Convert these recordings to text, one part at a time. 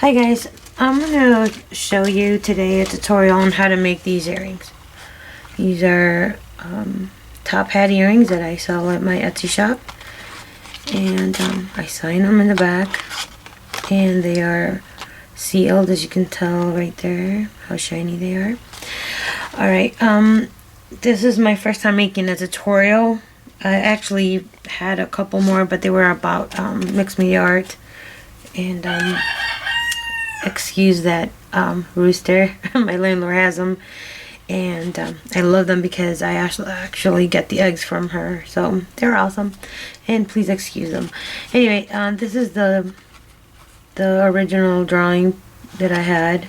Hi guys, I'm going to show you today a tutorial on how to make these earrings. These are top hat earrings that I sell at my Etsy shop, and I sign them in the back, and they are sealed, as you can tell right there how shiny they are. Alright, this is my first time making a tutorial. I actually had a couple more, but they were about mixed media art, and excuse that rooster. My landlord has them, and I love them because I actually get the eggs from her, so they're awesome, and please excuse them. Anyway, this is the original drawing that I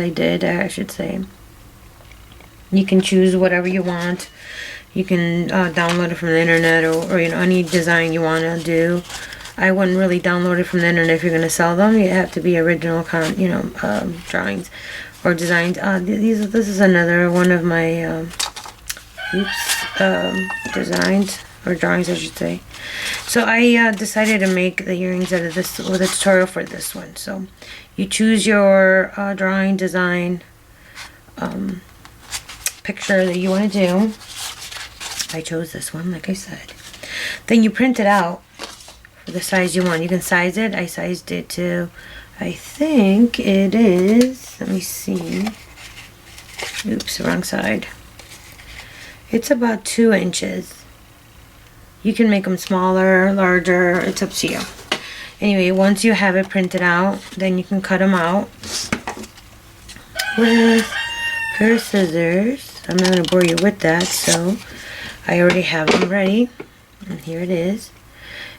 did, I should say. You can choose whatever you want. You can download it from the internet, or you know, any design you want to do. I wouldn't really download it from the internet if you're going to sell them. You have to be original, drawings or designs. This is another one of my designs or drawings, I should say. So I decided to make the earrings out of this with a tutorial for this one. So you choose your drawing, design, picture that you want to do. I chose this one, like I said. Then you print it out the size you want. You can size it. I sized it to, I think it is, let me see, oops, wrong side. It's about 2 inches. You can make them smaller, larger, it's up to you. Anyway, once you have it printed out, then you can cut them out with a pair of scissors. I'm not going to bore you with that, so I already have them ready, and here it is.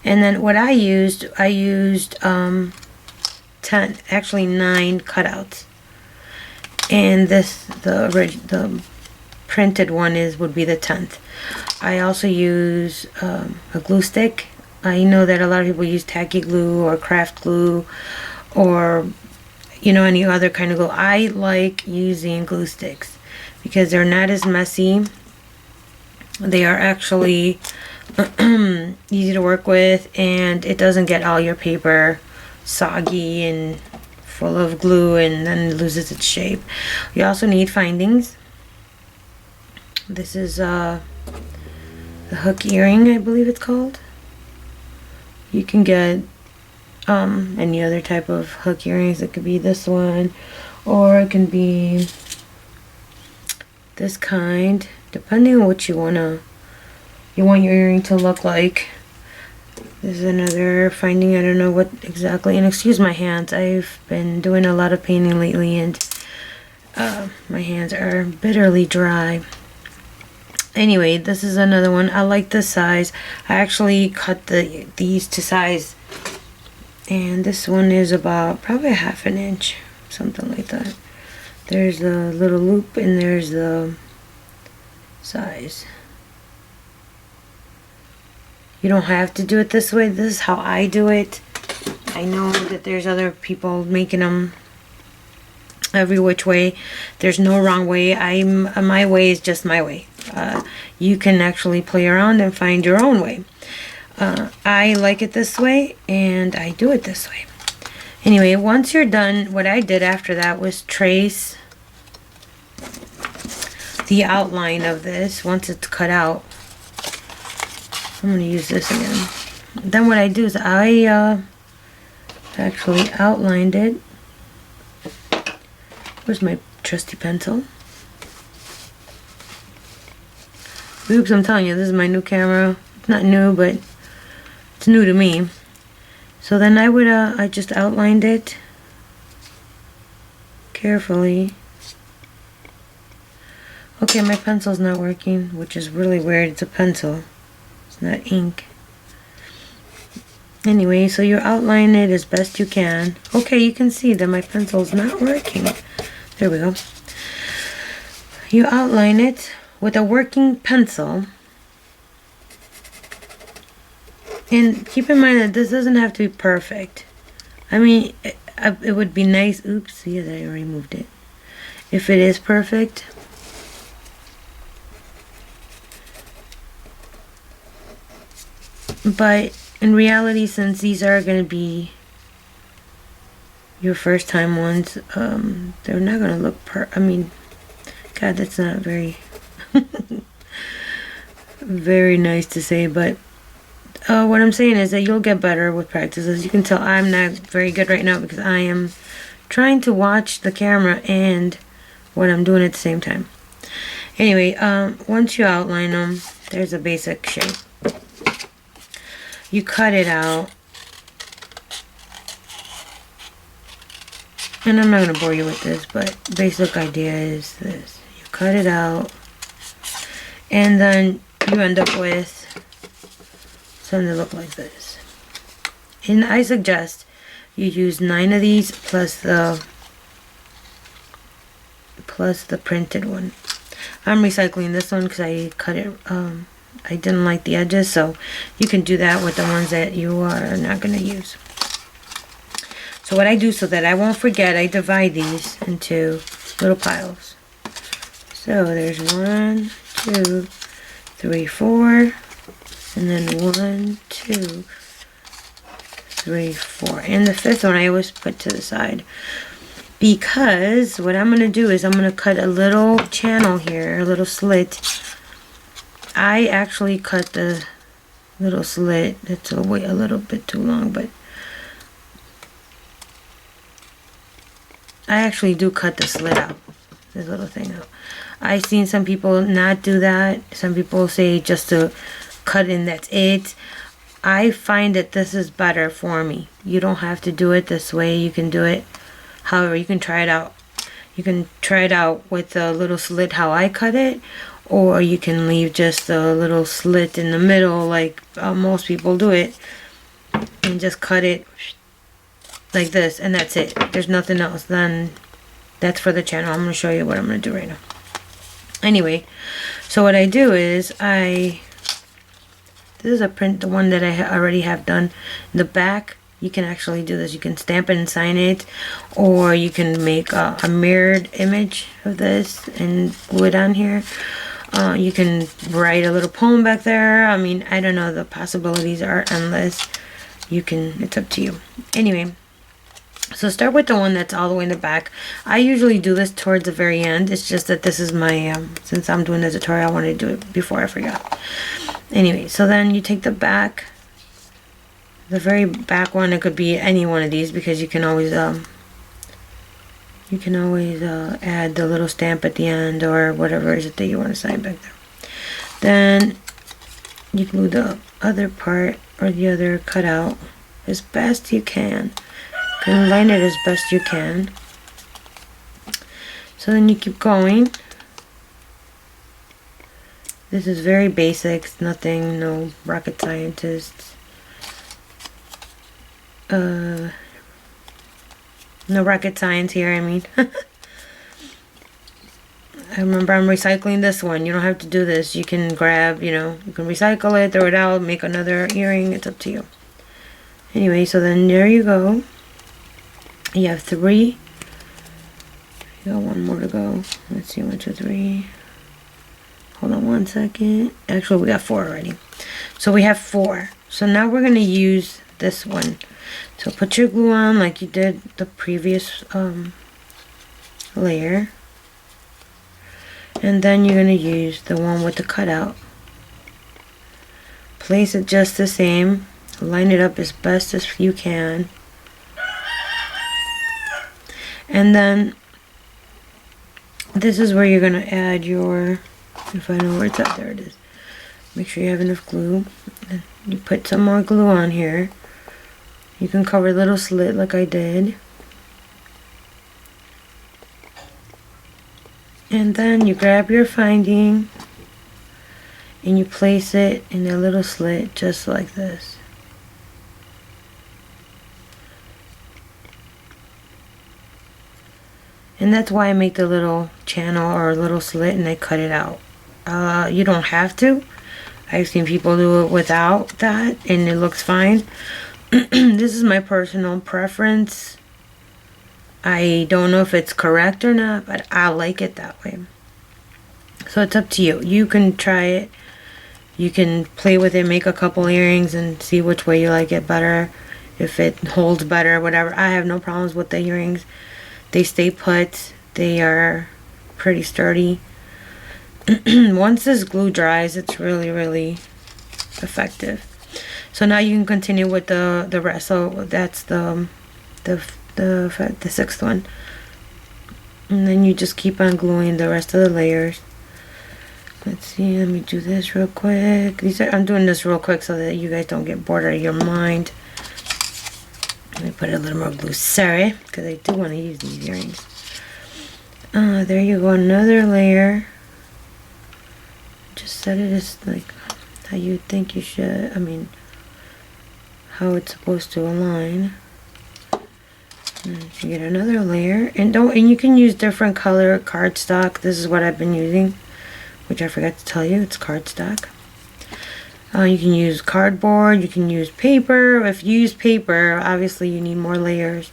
And then what I used 10, actually 9 cutouts. And this, the printed one would be the 10th. I also use a glue stick. I know that a lot of people use tacky glue or craft glue, or you know, any other kind of glue. I like using glue sticks because they're not as messy. They are actually easy to work with, and it doesn't get all your paper soggy and full of glue and then it loses its shape. You also need findings. This is the hook earring, I believe it's called. You can get any other type of hook earrings. It could be this one, or it can be this kind, depending on what you want your earring to look like. This is another finding. I don't know what exactly, and excuse my hands. I've been doing a lot of painting lately, and my hands are bitterly dry. Anyway, this is another one. I like this size. I actually cut these to size, and this one is about probably 1/2 inch, something like that. There's a little loop, and there's the size. You don't have to do it this way. This is how I do it. I know that there's other people making them every which way. There's no wrong way. My way is just my way. You can actually play around and find your own way. I like it this way, and I do it this way. Anyway, once you're done, what I did after that was trace the outline of this. Once it's cut out, I'm going to use this again. Then what I do is I actually outlined it. Where's my trusty pencil? Oops, I'm telling you, this is my new camera. It's not new, but it's new to me. So then I just outlined it carefully. Okay, my pencil's not working, which is really weird. It's a pencil. It's not ink. Anyway, so you outline it as best you can. Okay, you can see that my pencil's not working. There we go. You outline it with a working pencil. And keep in mind that this doesn't have to be perfect. I mean, it would be nice. Oops, see, I already moved it. If it is perfect. But in reality, since these are going to be your first time ones, they're not gonna look I mean, God, that's not very very nice to say, but what I'm saying is that you'll get better with practice. As you can tell, I'm not very good right now because I am trying to watch the camera and what I'm doing at the same time. Anyway, once you outline them, there's a basic shape. You cut it out. And I'm not going to bore you with this, but basic idea is this. You cut it out, and then you end up with something that look like this. And I suggest you use 9 of these plus the printed one. I'm recycling this one because I cut it, I didn't like the edges, so you can do that with the ones that you are not going to use. So what I do so that I won't forget, I divide these into little piles. So there's 1, 2, 3, 4, and then 1, 2, 3, 4. And the fifth one I always put to the side. Because what I'm going to do is I'm going to cut a little channel here, a little slit. I actually cut the little slit. It's a little bit too long, but I actually do cut the slit out, this little thing out. I've seen some people not do that. Some people say just to cut in, that's it. I find that this is better for me. You don't have to do it this way. You can do it however, you can try it out. You can try it out with a little slit how I cut it, or you can leave just a little slit in the middle like most people do it, and just cut it like this, and that's it. There's nothing else. Then that's for the channel. I'm going to show you what I'm going to do right now. Anyway, so what I do is this is a print, the one that I already have done. In the back, you can actually do this. You can stamp it and sign it, or you can make a mirrored image of this and glue it on here. You can write a little poem back there. I mean, I don't know, the possibilities are endless. You can, it's up to you. Anyway, so start with the one that's all the way in the back. I usually do this towards the very end. It's just that this is my, since I'm doing the tutorial, I wanted to do it before I forgot. Anyway, so then you take the back, the very back one. It could be any one of these because you can always add the little stamp at the end or whatever is it that you want to sign back there. Then you glue the other part or the other cutout as best you can. You can line it as best you can. So then you keep going. This is very basic, it's nothing, no rocket scientists. No rocket science here, I mean. I remember I'm recycling this one. You don't have to do this. You can grab, you can recycle it, throw it out, make another earring. It's up to you. Anyway, so then there you go. You have 3. You got 1 more to go. Let's see, 1, 2, 3. Hold on 1 second. Actually, we got 4 already. So we have 4. So now we're going to use this one. So put your glue on like you did the previous layer. And then you're going to use the one with the cutout. Place it just the same. Line it up as best as you can. And then this is where you're going to add your, if I know where it's at, there it is. Make sure you have enough glue. And you put some more glue on here. You can cover a little slit like I did. And then you grab your finding and you place it in a little slit just like this. And that's why I make the little channel or a little slit and I cut it out. You don't have to. I've seen people do it without that and it looks fine. This is my personal preference. I don't know if it's correct or not, but I like it that way. So it's up to you. You can try it. You can play with it, make a couple earrings and see which way you like it better. if it holds better, whatever. I have no problems with the earrings. They stay put. They are pretty sturdy. Once this glue dries, it's really, really effective. So now you can continue with the rest. So that's the sixth one. And then you just keep on gluing the rest of the layers. Let's see, let me do this real quick. I'm doing this real quick so that you guys don't get bored out of your mind. Let me put a little more glue, sorry, because I do want to use these earrings. There you go, another layer. Just set it as like how you think you should, how it's supposed to align. And you get another layer, and you can use different color cardstock. This is what I've been using, which I forgot to tell you, it's cardstock. You can use cardboard, you can use paper. If you use paper, obviously you need more layers.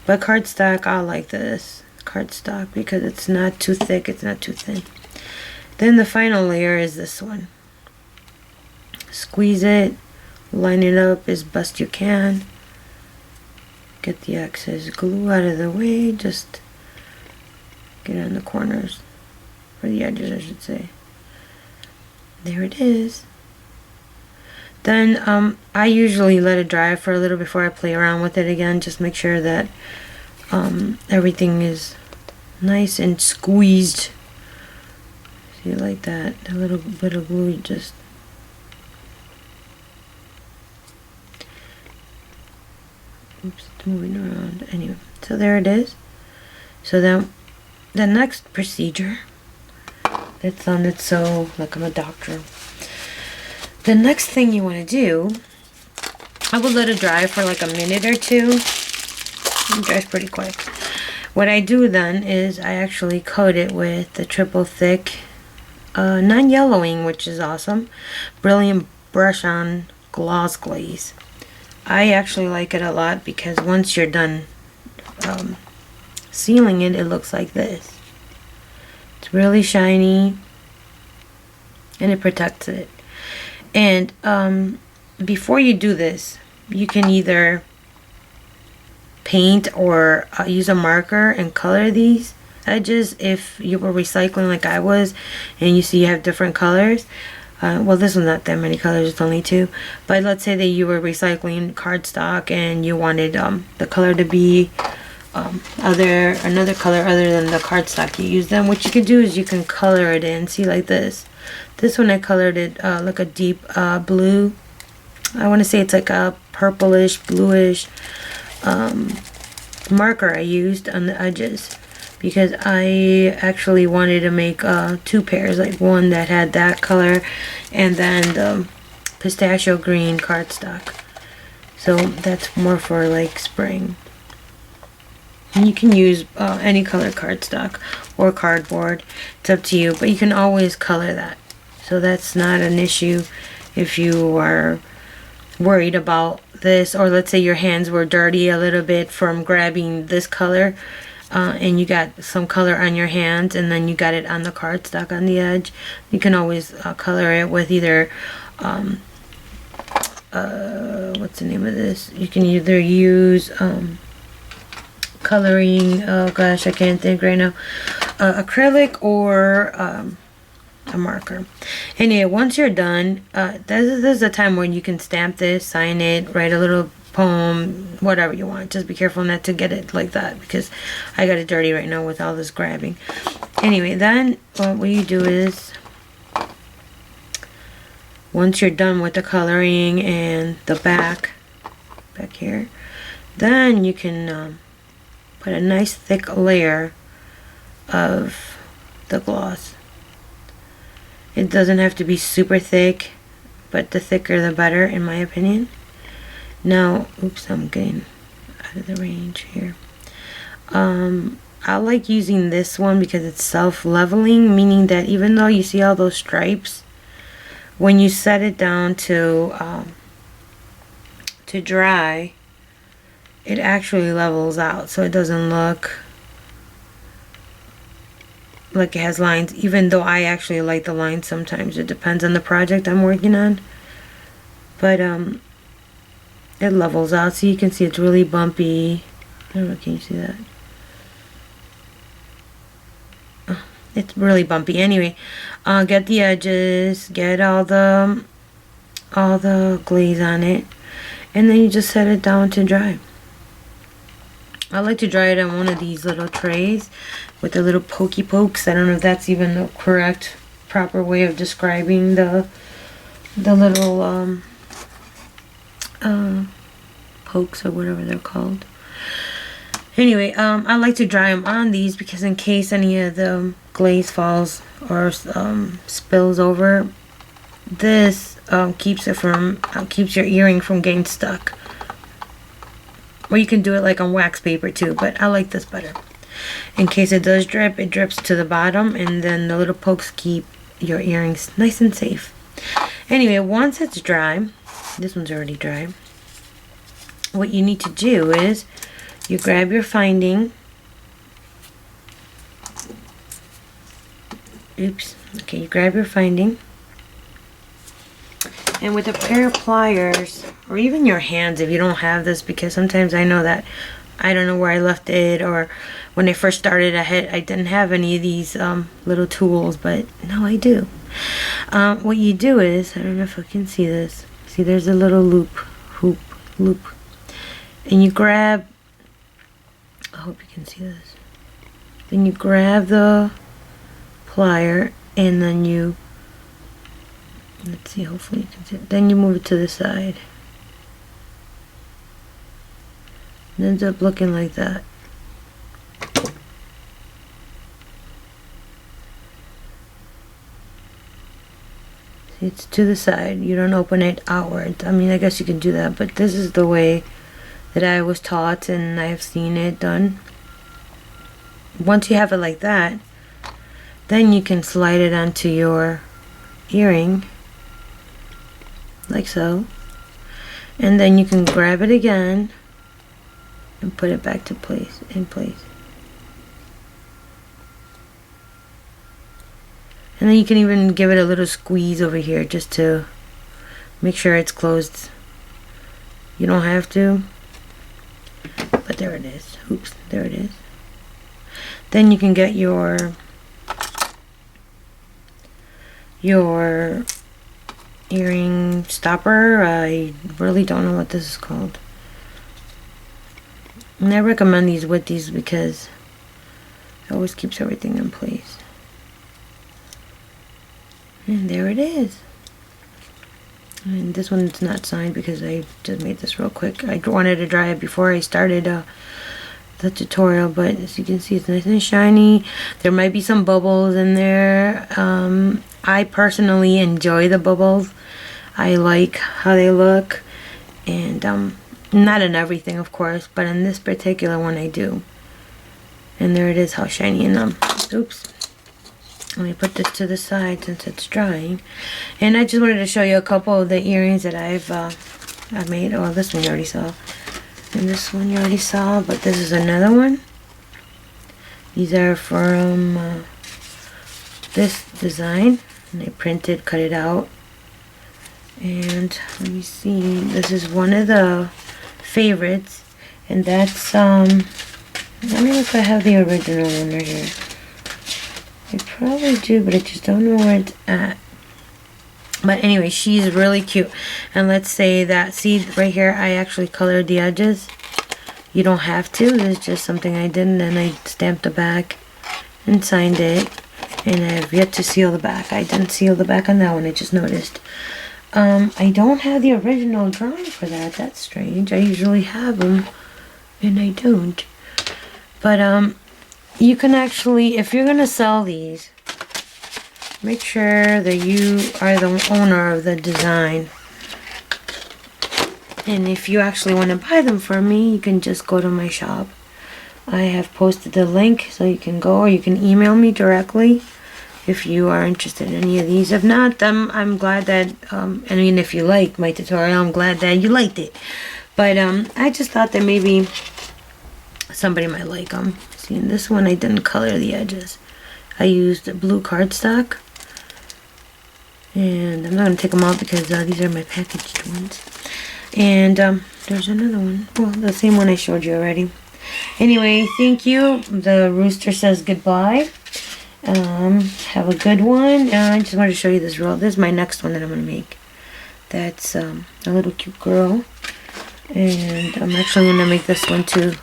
But cardstock, I like this cardstock because it's not too thick, it's not too thin. Then the final layer is this one. Squeeze it, line it up as best you can. Get the excess glue out of the way, just get on the corners, or the edges I should say. There it is. Then I usually let it dry for a little before I play around with it again. Just make sure that everything is nice and squeezed. See, like that, a little bit of glue, just oops, it's moving around. Anyway, so there it is. So then the next procedure, it sounded so like I'm a doctor. The next thing you want to do, I would let it dry for like a minute or two. It dries pretty quick. What I do then is I actually coat it with the triple thick non-yellowing, which is awesome, Brilliant Brush On Gloss Glaze. I actually like it a lot because once you're done sealing it, it looks like this. It's really shiny and it protects it. And before you do this, you can either paint or use a marker and color these edges if you were recycling like I was, and you see you have different colors. Well, this one's not that many colors, it's only 2. But let's say that you were recycling cardstock and you wanted the color to be another color other than the cardstock you use. Then what you can do is you can color it in. See, like this. This one I colored it like a deep blue. I want to say it's like a purplish, bluish marker I used on the edges, because I actually wanted to make 2 pairs, like one that had that color and then the pistachio green cardstock. So that's more for like spring. And you can use any color cardstock or cardboard, it's up to you, but you can always color that. So that's not an issue if you are worried about this, or let's say your hands were dirty a little bit from grabbing this color. And you got some color on your hands and then you got it on the cardstock on the edge. You can always color it with either what's the name of this? You can either use coloring, oh gosh, I can't think right now, acrylic or a marker. Anyway, once you're done, this is the time when you can stamp this, sign it, write a little poem, whatever you want. Just be careful not to get it like that, because I got it dirty right now with all this grabbing. Anyway, then what you do is, once you're done with the coloring and the back here, then you can put a nice thick layer of the gloss. It doesn't have to be super thick, but the thicker the better, in my opinion. Now, oops, I'm getting out of the range here. I like using this one because it's self-leveling, meaning that even though you see all those stripes, when you set it down to dry, it actually levels out, so it doesn't look like it has lines, even though I actually like the lines sometimes. It depends on the project I'm working on. But it levels out. So you can see it's really bumpy. I don't know, can you see that? Oh, it's really bumpy. Anyway, get the edges, get all the glaze on it, and then you just set it down to dry. I like to dry it on one of these little trays with the little pokey pokes. I don't know if that's even the correct, proper way of describing the little pokes or whatever they're called. Anyway, I like to dry them on these because in case any of the glaze falls or spills over, this keeps your earring from getting stuck. Or you can do it like on wax paper too, but I like this better. In case it does drip, it drips to the bottom, and then the little pokes keep your earrings nice and safe. Anyway, once it's dry, this one's already dry, what you need to do is you grab your finding. Oops. Okay, you grab your finding. And with a pair of pliers, or even your hands if you don't have this, because sometimes I know that I don't know where I left it, or when I first started I didn't have any of these little tools, but now I do. What you do is, I don't know if I can see this. See, there's a little loop, and you grab, I hope you can see this. Then you grab the plier, and then you, let's see, hopefully you can see it. Then you move it to the side. It ends up looking like that. See, it's to the side. You don't open it outwards. I mean, I guess you can do that, but this is the way that I was taught and I've seen it done. Once you have it like that, then you can slide it onto your earring, like so, and then you can grab it again and put it back to in place. And then you can even give it a little squeeze over here just to make sure it's closed. You don't have to, but there it is. Oops, there it is. Then you can get your earring stopper. I really don't know what this is called. And I recommend these with these because it always keeps everything in place. And there it is. And this one's not signed because I just made this real quick. I wanted to dry it before I started the tutorial, but as you can see, it's nice and shiny. There might be some bubbles in there. I personally enjoy the bubbles. I like how they look, and not in everything, of course, but in this particular one I do. And there it is, how shiny in them. Oops. Let me put this to the side since it's drying. And I just wanted to show you a couple of the earrings that I've made. Oh, this one you already saw. And this one you already saw, but this is another one. These are from this design. And I printed, cut it out. And let me see. This is one of the favorites. And that's, let me know if I have the original one right here. I probably do, but I just don't know where it's at. But anyway, she's really cute. And let's say that, see right here, I actually colored the edges. You don't have to. It's just something I did, and then I stamped the back and signed it. And I have yet to seal the back. I didn't seal the back on that one, I just noticed. I don't have the original drawing for that. That's strange. I usually have them, and I don't. But, you can actually, if you're going to sell these, make sure that you are the owner of the design. And if you actually want to buy them from me, you can just go to my shop. I have posted the link so you can go, or you can email me directly if you are interested in any of these. If not, I'm glad that, I mean, if you like my tutorial, I'm glad that you liked it. But I just thought that maybe somebody might like them. See, in this one I didn't color the edges. I used blue cardstock. And I'm not going to take them out because these are my packaged ones. And there's another one. Well, the same one I showed you already. Anyway, thank you. The rooster says goodbye. Have a good one. I just wanted to show you this roll. This is my next one that I'm going to make. That's a little cute girl. And I'm actually going to make this one too.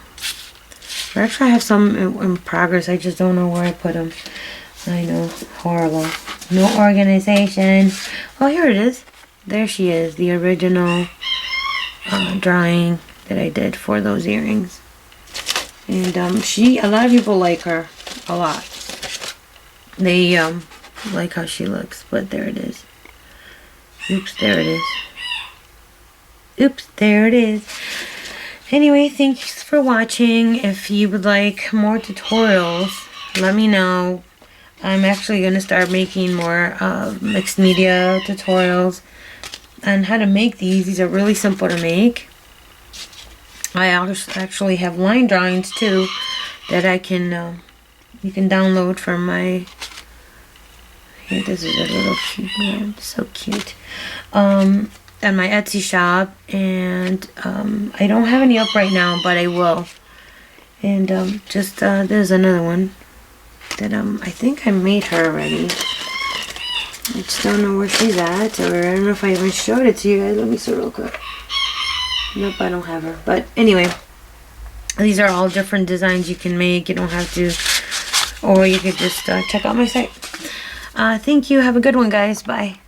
Or actually I have some in progress. I just don't know where I put them. I know. Horrible. No organization. Oh, here it is. There she is. The original drawing that I did for those earrings. And a lot of people like her a lot. They like how she looks, but there it is. Oops, there it is. Oops, there it is. Anyway, thanks for watching. If you would like more tutorials, let me know. I'm actually going to start making more mixed media tutorials on how to make these. These are really simple to make. I actually have line drawings too that I can you can download from my. Here, this is a little cute one, so cute. On my Etsy shop, and I don't have any up right now, but I will. And there's another one that I think I made her already. I just don't know where she's at, or I don't know if I even showed it to you guys. Let me see real quick. Nope, I don't have her. But anyway, these are all different designs you can make. You don't have to, or you could just check out my site. Thank you. Have a good one, guys. Bye.